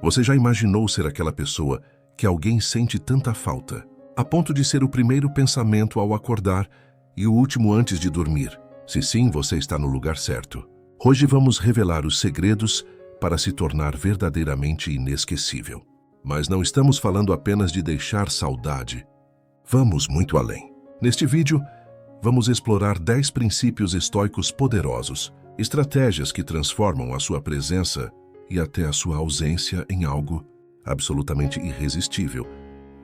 Você já imaginou ser aquela pessoa que alguém sente tanta falta, a ponto de ser o primeiro pensamento ao acordar e o último antes de dormir? Se sim, você está no lugar certo. Hoje vamos revelar os segredos para se tornar verdadeiramente inesquecível. Mas não estamos falando apenas de deixar saudade. Vamos muito além. Neste vídeo, vamos explorar 10 princípios estoicos poderosos, estratégias que transformam a sua presença e até a sua ausência em algo absolutamente irresistível.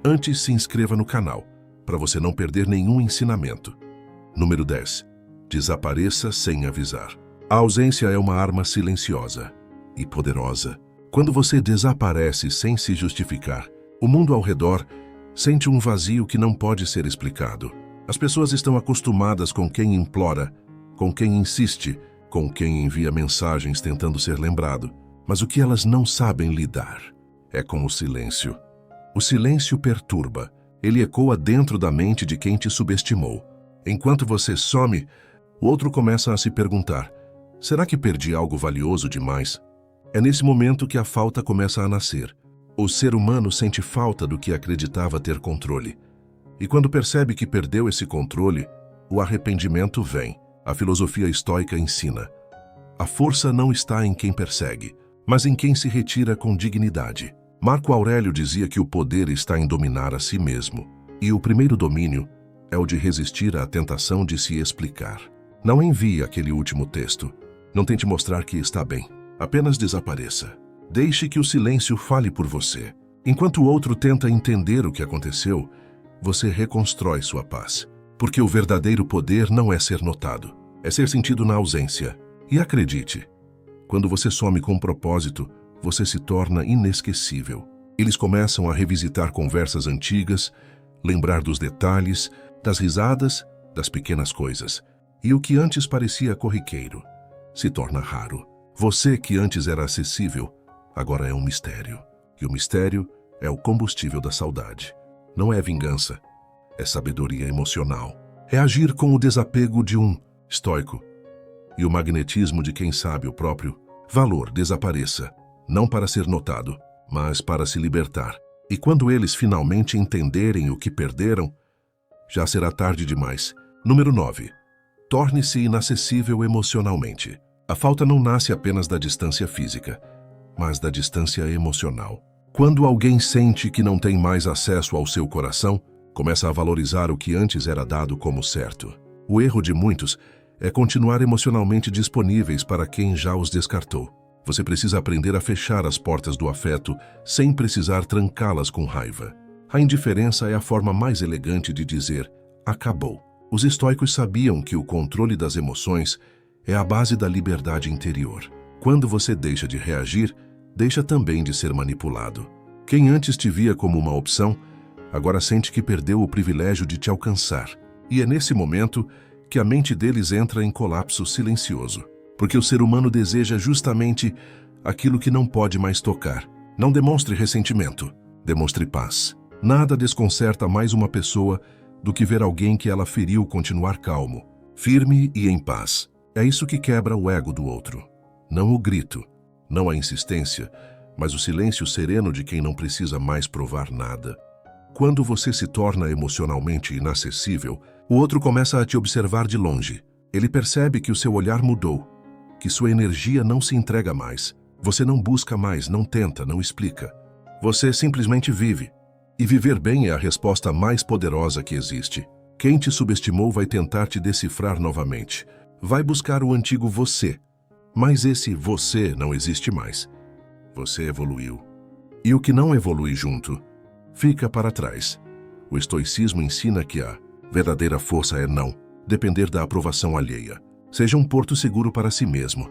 Antes, se inscreva no canal, para você não perder nenhum ensinamento. Número 10. Desapareça sem avisar. A ausência é uma arma silenciosa e poderosa. Quando você desaparece sem se justificar, o mundo ao redor sente um vazio que não pode ser explicado. As pessoas estão acostumadas com quem implora, com quem insiste, com quem envia mensagens tentando ser lembrado. Mas o que elas não sabem lidar é com o silêncio. O silêncio perturba. Ele ecoa dentro da mente de quem te subestimou. Enquanto você some, o outro começa a se perguntar: será que perdi algo valioso demais? É nesse momento que a falta começa a nascer. O ser humano sente falta do que acreditava ter controle. E quando percebe que perdeu esse controle, o arrependimento vem. A filosofia estoica ensina: a força não está em quem persegue, mas em quem se retira com dignidade. Marco Aurélio dizia que o poder está em dominar a si mesmo. E o primeiro domínio é o de resistir à tentação de se explicar. Não envie aquele último texto. Não tente mostrar que está bem. Apenas desapareça. Deixe que o silêncio fale por você. Enquanto o outro tenta entender o que aconteceu, você reconstrói sua paz. Porque o verdadeiro poder não é ser notado, é ser sentido na ausência. E acredite, quando você some com propósito, você se torna inesquecível. Eles começam a revisitar conversas antigas, lembrar dos detalhes, das risadas, das pequenas coisas. E o que antes parecia corriqueiro se torna raro. Você que antes era acessível, agora é um mistério. E o mistério é o combustível da saudade. Não é vingança, é sabedoria emocional. É agir com o desapego de um estoico e o magnetismo de quem sabe o próprio valor. Desapareça, não para ser notado, mas para se libertar. E quando eles finalmente entenderem o que perderam, já será tarde demais. Número 9. Torne-se inacessível emocionalmente. A falta não nasce apenas da distância física, mas da distância emocional. Quando alguém sente que não tem mais acesso ao seu coração, começa a valorizar o que antes era dado como certo. O erro de muitos é continuar emocionalmente disponíveis para quem já os descartou. Você precisa aprender a fechar as portas do afeto sem precisar trancá-las com raiva. A indiferença é a forma mais elegante de dizer acabou. Os estoicos sabiam que o controle das emoções é a base da liberdade interior. Quando você deixa de reagir, deixa também de ser manipulado. Quem antes te via como uma opção, agora sente que perdeu o privilégio de te alcançar. E é nesse momento que a mente deles entra em colapso silencioso. Porque o ser humano deseja justamente aquilo que não pode mais tocar. Não demonstre ressentimento, demonstre paz. Nada desconcerta mais uma pessoa do que ver alguém que ela feriu continuar calmo, firme e em paz. É isso que quebra o ego do outro. Não o grito, não a insistência, mas o silêncio sereno de quem não precisa mais provar nada. Quando você se torna emocionalmente inacessível, o outro começa a te observar de longe. Ele percebe que o seu olhar mudou, que sua energia não se entrega mais. Você não busca mais, não tenta, não explica. Você simplesmente vive. E viver bem é a resposta mais poderosa que existe. Quem te subestimou vai tentar te decifrar novamente. Vai buscar o antigo você. Mas esse você não existe mais. Você evoluiu. E o que não evolui junto, fica para trás. O estoicismo ensina que a verdadeira força é não depender da aprovação alheia. Seja um porto seguro para si mesmo.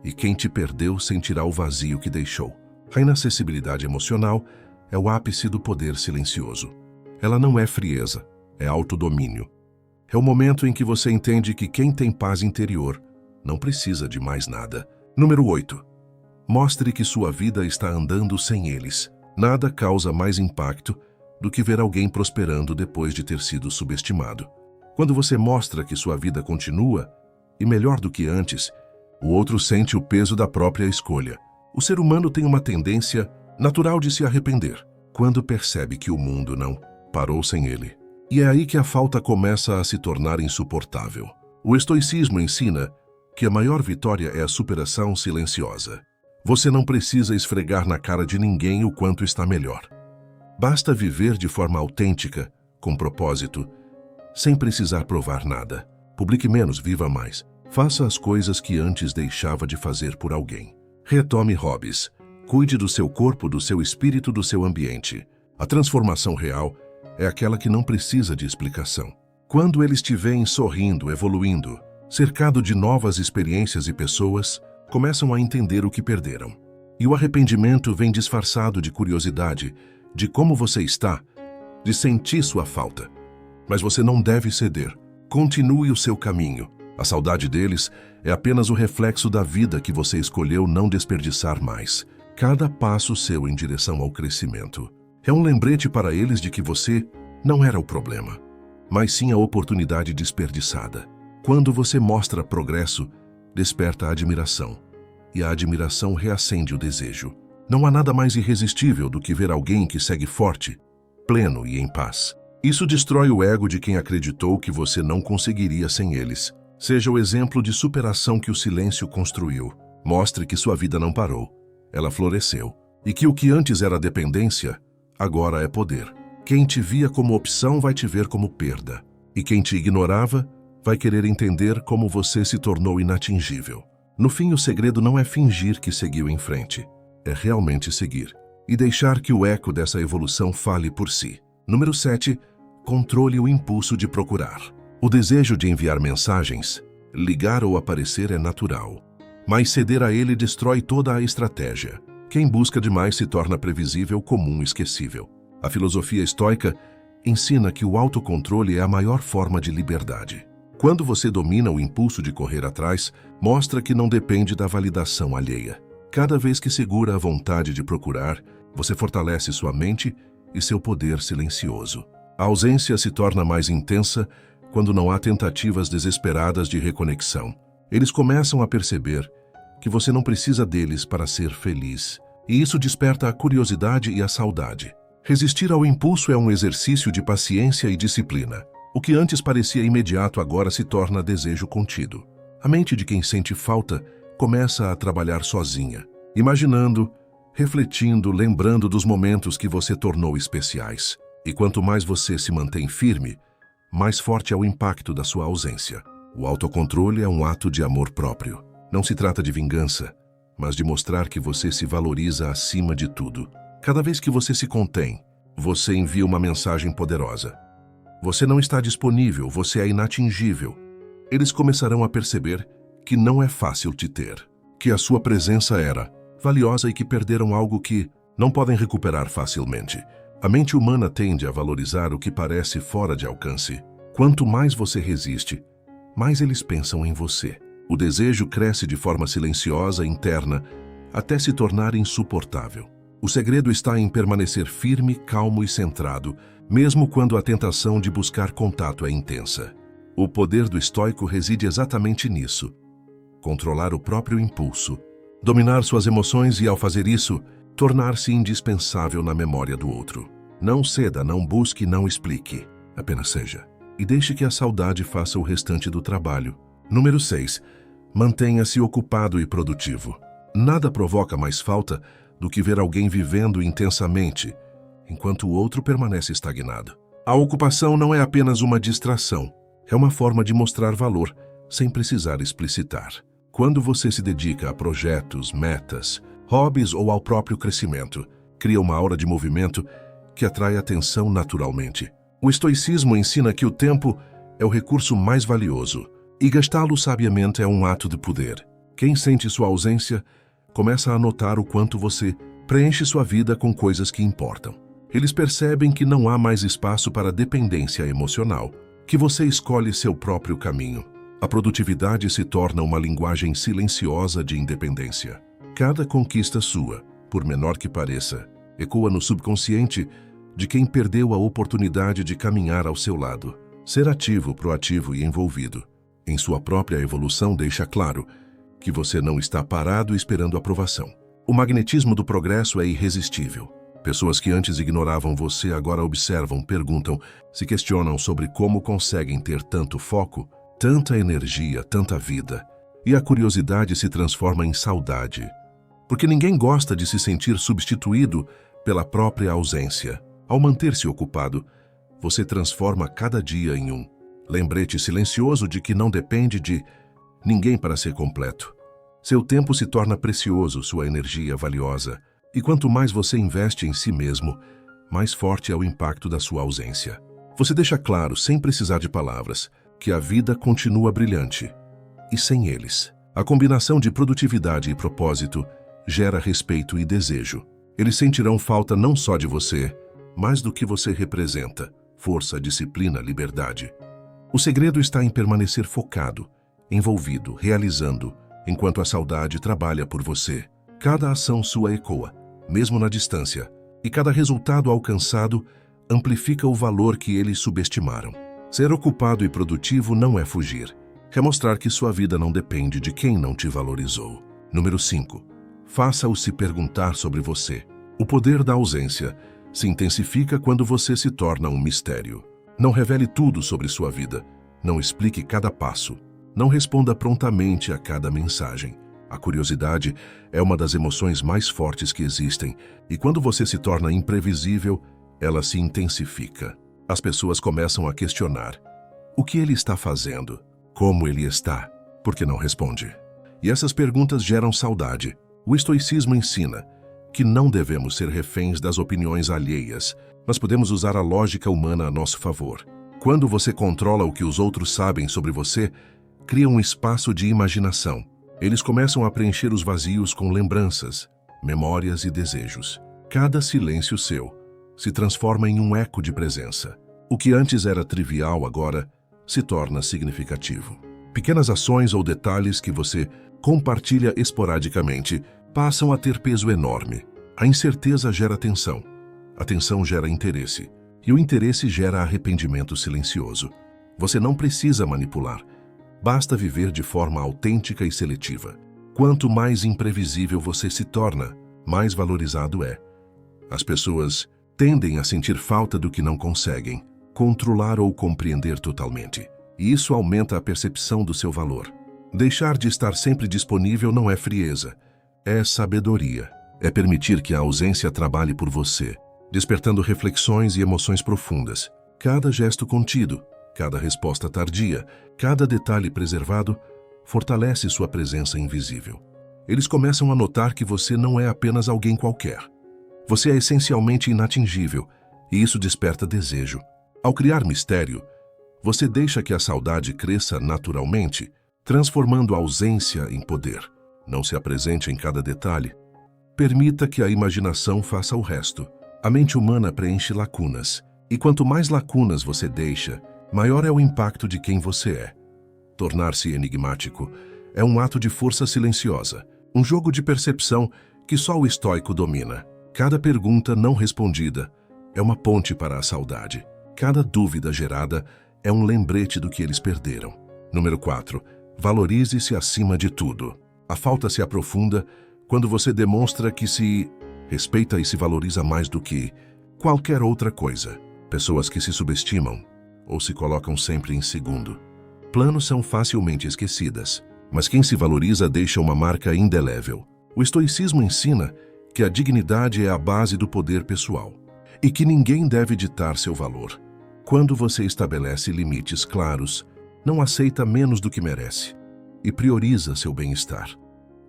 E quem te perdeu sentirá o vazio que deixou. A inacessibilidade emocional é o ápice do poder silencioso. Ela não é frieza, é autodomínio. É o momento em que você entende que quem tem paz interior não precisa de mais nada. Número 8. Mostre que sua vida está andando sem eles. Nada causa mais impacto do que ver alguém prosperando depois de ter sido subestimado. Quando você mostra que sua vida continua, e melhor do que antes, o outro sente o peso da própria escolha. O ser humano tem uma tendência Natural de se arrepender, quando percebe que o mundo não parou sem ele. E é aí que a falta começa a se tornar insuportável. O estoicismo ensina que a maior vitória é a superação silenciosa. Você não precisa esfregar na cara de ninguém o quanto está melhor. Basta viver de forma autêntica, com propósito, sem precisar provar nada. Publique menos, viva mais. Faça as coisas que antes deixava de fazer por alguém. Retome hobbies. Cuide do seu corpo, do seu espírito, do seu ambiente. A transformação real é aquela que não precisa de explicação. Quando eles te veem sorrindo, evoluindo, cercado de novas experiências e pessoas, começam a entender o que perderam. E o arrependimento vem disfarçado de curiosidade, de como você está, de sentir sua falta. Mas você não deve ceder. Continue o seu caminho. A saudade deles é apenas o reflexo da vida que você escolheu não desperdiçar mais. Cada passo seu em direção ao crescimento é um lembrete para eles de que você não era o problema, mas sim a oportunidade desperdiçada. Quando você mostra progresso, desperta a admiração, e a admiração reacende o desejo. Não há nada mais irresistível do que ver alguém que segue forte, pleno e em paz. Isso destrói o ego de quem acreditou que você não conseguiria sem eles. Seja o exemplo de superação que o silêncio construiu. Mostre que sua vida não parou, ela floresceu, e que o que antes era dependência, agora é poder. Quem te via como opção vai te ver como perda, e quem te ignorava vai querer entender como você se tornou inatingível. No fim, o segredo não é fingir que seguiu em frente, é realmente seguir, e deixar que o eco dessa evolução fale por si. Número 7. Controle o impulso de procurar. O desejo de enviar mensagens, ligar ou aparecer é natural, mas ceder a ele destrói toda a estratégia. Quem busca demais se torna previsível, comum, esquecível. A filosofia estoica ensina que o autocontrole é a maior forma de liberdade. Quando você domina o impulso de correr atrás, mostra que não depende da validação alheia. Cada vez que segura a vontade de procurar, você fortalece sua mente e seu poder silencioso. A ausência se torna mais intensa quando não há tentativas desesperadas de reconexão. Eles começam a perceber que você não precisa deles para ser feliz, e isso desperta a curiosidade e a saudade. Resistir ao impulso é um exercício de paciência e disciplina. O que antes parecia imediato agora se torna desejo contido. A mente de quem sente falta começa a trabalhar sozinha, imaginando, refletindo, lembrando dos momentos que você tornou especiais. E quanto mais você se mantém firme, mais forte é o impacto da sua ausência. O autocontrole é um ato de amor próprio. Não se trata de vingança, mas de mostrar que você se valoriza acima de tudo. Cada vez que você se contém, você envia uma mensagem poderosa. Você não está disponível, você é inatingível. Eles começarão a perceber que não é fácil te ter, que a sua presença era valiosa e que perderam algo que não podem recuperar facilmente. A mente humana tende a valorizar o que parece fora de alcance. Quanto mais você resiste, mais eles pensam em você. O desejo cresce de forma silenciosa, interna, até se tornar insuportável. O segredo está em permanecer firme, calmo e centrado, mesmo quando a tentação de buscar contato é intensa. O poder do estoico reside exatamente nisso: controlar o próprio impulso, dominar suas emoções e, ao fazer isso, tornar-se indispensável na memória do outro. Não ceda, não busque, não explique. Apenas seja. E deixe que a saudade faça o restante do trabalho. Número 6. Mantenha-se ocupado e produtivo. Nada provoca mais falta do que ver alguém vivendo intensamente, enquanto o outro permanece estagnado. A ocupação não é apenas uma distração, é uma forma de mostrar valor, sem precisar explicitar. Quando você se dedica a projetos, metas, hobbies ou ao próprio crescimento, cria uma aura de movimento que atrai atenção naturalmente. O estoicismo ensina que o tempo é o recurso mais valioso, e gastá-lo sabiamente é um ato de poder. Quem sente sua ausência começa a notar o quanto você preenche sua vida com coisas que importam. Eles percebem que não há mais espaço para dependência emocional, que você escolhe seu próprio caminho. A produtividade se torna uma linguagem silenciosa de independência. Cada conquista sua, por menor que pareça, ecoa no subconsciente de quem perdeu a oportunidade de caminhar ao seu lado. Ser ativo, proativo e envolvido em sua própria evolução deixa claro que você não está parado esperando aprovação. O magnetismo do progresso é irresistível. Pessoas que antes ignoravam você agora observam, perguntam, se questionam sobre como conseguem ter tanto foco, tanta energia, tanta vida. E a curiosidade se transforma em saudade. Porque ninguém gosta de se sentir substituído pela própria ausência. Ao manter-se ocupado, você transforma cada dia em um lembrete silencioso de que não depende de ninguém para ser completo. Seu tempo se torna precioso, sua energia valiosa. E quanto mais você investe em si mesmo, mais forte é o impacto da sua ausência. Você deixa claro, sem precisar de palavras, que a vida continua brilhante. E sem eles, a combinação de produtividade e propósito gera respeito e desejo. Eles sentirão falta não só de você, mas do que você representa: força, disciplina, liberdade. O segredo está em permanecer focado, envolvido, realizando, enquanto a saudade trabalha por você. Cada ação sua ecoa, mesmo na distância, e cada resultado alcançado amplifica o valor que eles subestimaram. Ser ocupado e produtivo não é fugir. É mostrar que sua vida não depende de quem não te valorizou. Número 5. Faça-o se perguntar sobre você. O poder da ausência se intensifica quando você se torna um mistério. Não revele tudo sobre sua vida. Não explique cada passo. Não responda prontamente a cada mensagem. A curiosidade é uma das emoções mais fortes que existem, e quando você se torna imprevisível, ela se intensifica. As pessoas começam a questionar: o que ele está fazendo? Como ele está? Por que não responde? E essas perguntas geram saudade. O estoicismo ensina que não devemos ser reféns das opiniões alheias, mas podemos usar a lógica humana a nosso favor. Quando você controla o que os outros sabem sobre você, cria um espaço de imaginação. Eles começam a preencher os vazios com lembranças, memórias e desejos. Cada silêncio seu se transforma em um eco de presença. O que antes era trivial agora se torna significativo. Pequenas ações ou detalhes que você compartilha esporadicamente passam a ter peso enorme. A incerteza gera tensão, a tensão gera interesse, e o interesse gera arrependimento silencioso. Você não precisa manipular. Basta viver de forma autêntica e seletiva. Quanto mais imprevisível você se torna, mais valorizado é. As pessoas tendem a sentir falta do que não conseguem controlar ou compreender totalmente. E isso aumenta a percepção do seu valor. Deixar de estar sempre disponível não é frieza, é sabedoria. É permitir que a ausência trabalhe por você, despertando reflexões e emoções profundas. Cada gesto contido, cada resposta tardia, cada detalhe preservado, fortalece sua presença invisível. Eles começam a notar que você não é apenas alguém qualquer. Você é essencialmente inatingível, e isso desperta desejo. Ao criar mistério, você deixa que a saudade cresça naturalmente, transformando a ausência em poder. Não se apresente em cada detalhe. Permita que a imaginação faça o resto. A mente humana preenche lacunas, e quanto mais lacunas você deixa, maior é o impacto de quem você é. Tornar-se enigmático é um ato de força silenciosa, um jogo de percepção que só o estoico domina. Cada pergunta não respondida é uma ponte para a saudade. Cada dúvida gerada é um lembrete do que eles perderam. Número 4. Valorize-se acima de tudo. A falta se aprofunda quando você demonstra que se respeita e se valoriza mais do que qualquer outra coisa. Pessoas que se subestimam ou se colocam sempre em segundo plano são facilmente esquecidas, mas quem se valoriza deixa uma marca indelével. O estoicismo ensina que a dignidade é a base do poder pessoal e que ninguém deve ditar seu valor. Quando você estabelece limites claros, não aceita menos do que merece e prioriza seu bem-estar,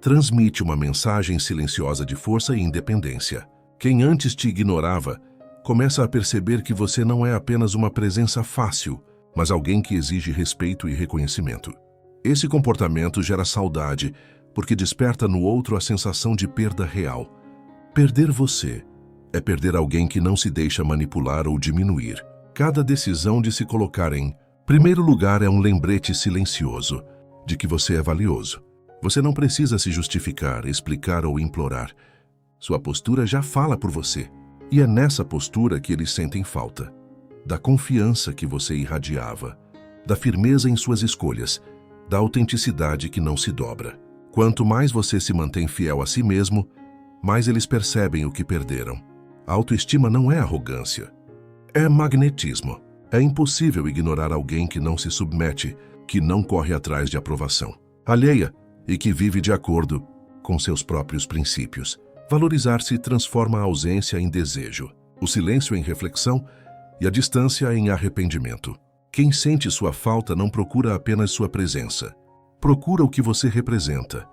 transmite uma mensagem silenciosa de força e independência. Quem antes te ignorava começa a perceber que você não é apenas uma presença fácil, mas alguém que exige respeito e reconhecimento. Esse comportamento gera saudade, porque desperta no outro a sensação de perda real. Perder você é perder alguém que não se deixa manipular ou diminuir. Cada decisão de se colocar em primeiro lugar é um lembrete silencioso de que você é valioso. Você não precisa se justificar, explicar ou implorar. Sua postura já fala por você. E é nessa postura que eles sentem falta. Da confiança que você irradiava, da firmeza em suas escolhas, da autenticidade que não se dobra. Quanto mais você se mantém fiel a si mesmo, mais eles percebem o que perderam. A autoestima não é arrogância, é magnetismo. É impossível ignorar alguém que não se submete, que não corre atrás de aprovação alheia e que vive de acordo com seus próprios princípios. Valorizar-se transforma a ausência em desejo, o silêncio em reflexão e a distância em arrependimento. Quem sente sua falta não procura apenas sua presença. Procura o que você representa: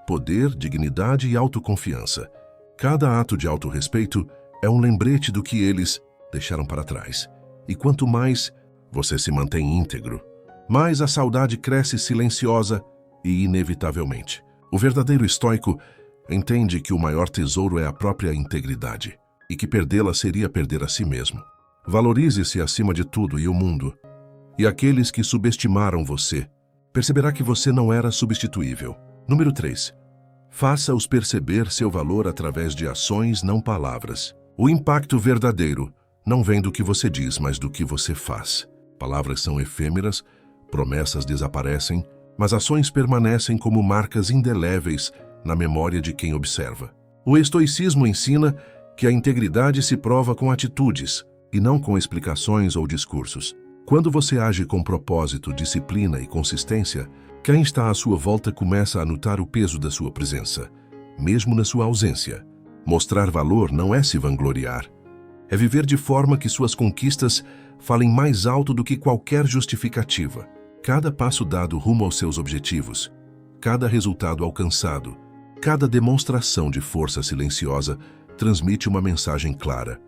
poder, dignidade e autoconfiança. Cada ato de autorrespeito é um lembrete do que eles deixaram para trás. E quanto mais você se mantém íntegro, mais a saudade cresce silenciosa e inevitavelmente. O verdadeiro estoico entende que o maior tesouro é a própria integridade e que perdê-la seria perder a si mesmo. Valorize-se acima de tudo e o mundo. E aqueles que subestimaram você, perceberá que você não era substituível. Número 3. Faça-os perceber seu valor através de ações, não palavras. O impacto verdadeiro não vem do que você diz, mas do que você faz. Palavras são efêmeras, promessas desaparecem, mas ações permanecem como marcas indeléveis na memória de quem observa. O estoicismo ensina que a integridade se prova com atitudes e não com explicações ou discursos. Quando você age com propósito, disciplina e consistência, quem está à sua volta começa a notar o peso da sua presença, mesmo na sua ausência. Mostrar valor não é se vangloriar. É viver de forma que suas conquistas falem mais alto do que qualquer justificativa. Cada passo dado rumo aos seus objetivos, cada resultado alcançado, cada demonstração de força silenciosa transmite uma mensagem clara.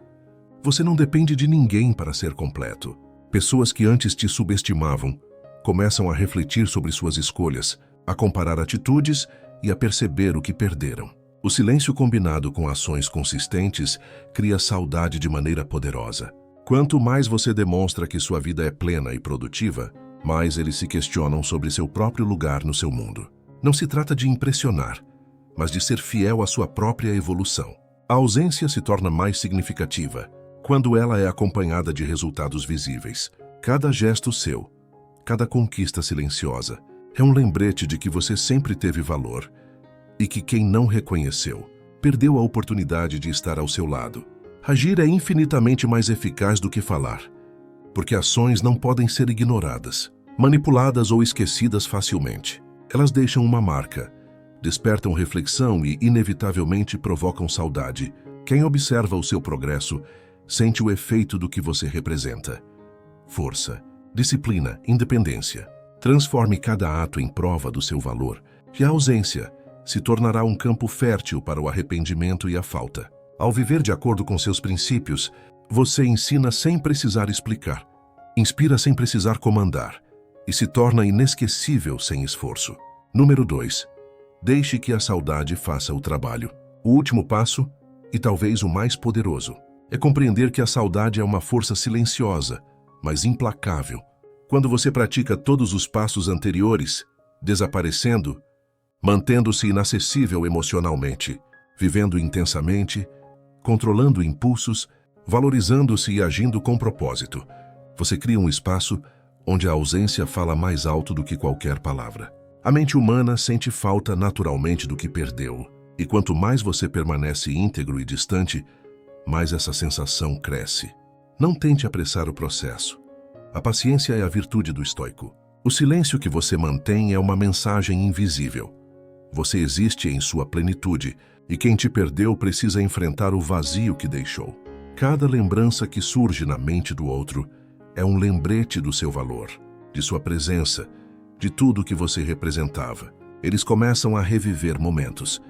Você não depende de ninguém para ser completo. Pessoas que antes te subestimavam começam a refletir sobre suas escolhas, a comparar atitudes e a perceber o que perderam. O silêncio combinado com ações consistentes cria saudade de maneira poderosa. Quanto mais você demonstra que sua vida é plena e produtiva, mais eles se questionam sobre seu próprio lugar no seu mundo. Não se trata de impressionar, mas de ser fiel à sua própria evolução. A ausência se torna mais significativa quando ela é acompanhada de resultados visíveis. Cada gesto seu, cada conquista silenciosa, é um lembrete de que você sempre teve valor e que quem não reconheceu perdeu a oportunidade de estar ao seu lado. Agir é infinitamente mais eficaz do que falar, porque ações não podem ser ignoradas, manipuladas ou esquecidas facilmente. Elas deixam uma marca, despertam reflexão e, inevitavelmente, provocam saudade. Quem observa o seu progresso sente o efeito do que você representa. Força, disciplina, independência. Transforme cada ato em prova do seu valor, e a ausência se tornará um campo fértil para o arrependimento e a falta. Ao viver de acordo com seus princípios, você ensina sem precisar explicar, inspira sem precisar comandar e se torna inesquecível sem esforço. Número 2. Deixe que a saudade faça o trabalho. O último passo, e talvez o mais poderoso, é compreender que a saudade é uma força silenciosa, mas implacável. Quando você pratica todos os passos anteriores, desaparecendo, mantendo-se inacessível emocionalmente, vivendo intensamente, controlando impulsos, valorizando-se e agindo com propósito, você cria um espaço onde a ausência fala mais alto do que qualquer palavra. A mente humana sente falta naturalmente do que perdeu, e quanto mais você permanece íntegro e distante, mais essa sensação cresce. Não tente apressar o processo. A paciência é a virtude do estoico. O silêncio que você mantém é uma mensagem invisível. Você existe em sua plenitude, e quem te perdeu precisa enfrentar o vazio que deixou. Cada lembrança que surge na mente do outro é um lembrete do seu valor, de sua presença, de tudo que você representava. Eles começam a reviver momentos,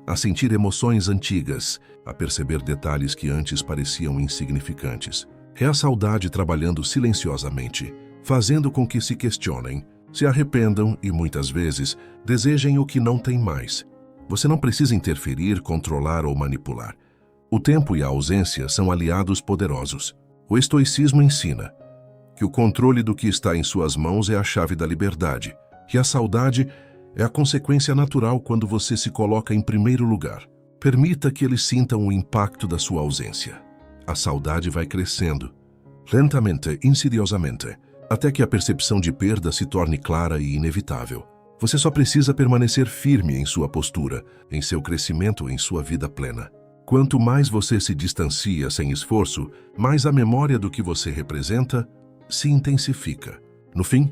a sentir emoções antigas, a perceber detalhes que antes pareciam insignificantes. É a saudade trabalhando silenciosamente, fazendo com que se questionem, se arrependam e, muitas vezes, desejem o que não têm mais. Você não precisa interferir, controlar ou manipular. O tempo e a ausência são aliados poderosos. O estoicismo ensina que o controle do que está em suas mãos é a chave da liberdade, e a saudade é a consequência natural quando você se coloca em primeiro lugar. Permita que eles sintam o impacto da sua ausência. A saudade vai crescendo, lentamente, insidiosamente, até que a percepção de perda se torne clara e inevitável. Você só precisa permanecer firme em sua postura, em seu crescimento, em sua vida plena. Quanto mais você se distancia sem esforço, mais a memória do que você representa se intensifica. No fim,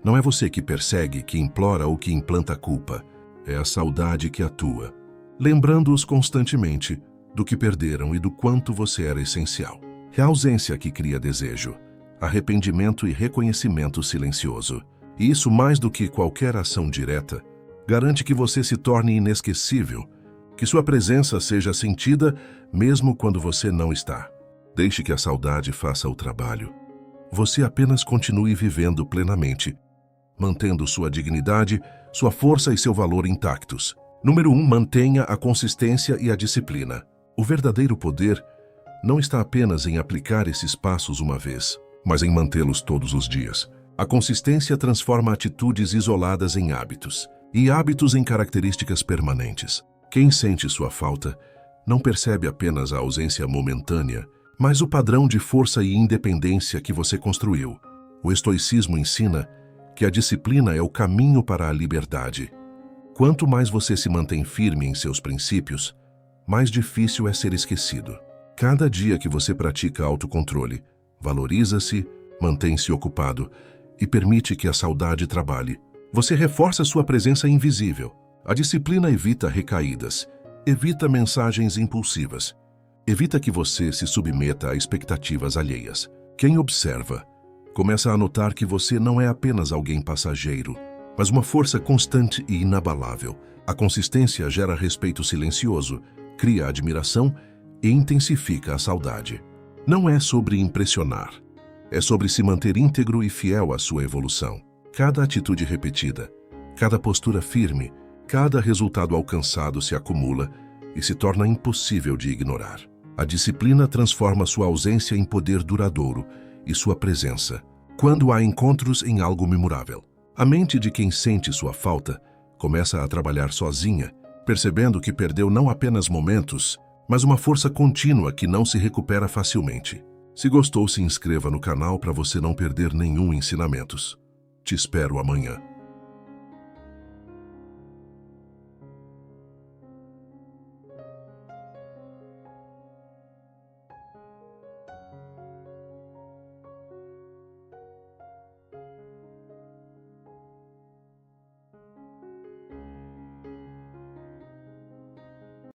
não é você que persegue, que implora ou que implanta culpa. É a saudade que atua, lembrando-os constantemente do que perderam e do quanto você era essencial. É a ausência que cria desejo, arrependimento e reconhecimento silencioso. E isso, mais do que qualquer ação direta, garante que você se torne inesquecível, que sua presença seja sentida mesmo quando você não está. Deixe que a saudade faça o trabalho. Você apenas continue vivendo plenamente, mantendo sua dignidade, sua força e seu valor intactos. Número 1. Mantenha a consistência e a disciplina. O verdadeiro poder não está apenas em aplicar esses passos uma vez, mas em mantê-los todos os dias. A consistência transforma atitudes isoladas em hábitos, e hábitos em características permanentes. Quem sente sua falta não percebe apenas a ausência momentânea, mas o padrão de força e independência que você construiu. O estoicismo ensina que a disciplina é o caminho para a liberdade. Quanto mais você se mantém firme em seus princípios, mais difícil é ser esquecido. Cada dia que você pratica autocontrole, valoriza-se, mantém-se ocupado e permite que a saudade trabalhe. Você reforça sua presença invisível. A disciplina evita recaídas, evita mensagens impulsivas, evita que você se submeta a expectativas alheias. Quem observa começa a notar que você não é apenas alguém passageiro, mas uma força constante e inabalável. A consistência gera respeito silencioso, cria admiração e intensifica a saudade. Não é sobre impressionar, é sobre se manter íntegro e fiel à sua evolução. Cada atitude repetida, cada postura firme, cada resultado alcançado se acumula e se torna impossível de ignorar. A disciplina transforma sua ausência em poder duradouro e sua presença, quando há encontros, em algo memorável. A mente de quem sente sua falta começa a trabalhar sozinha, percebendo que perdeu não apenas momentos, mas uma força contínua que não se recupera facilmente. Se gostou, se inscreva no canal para você não perder nenhum ensinamentos. Te espero amanhã.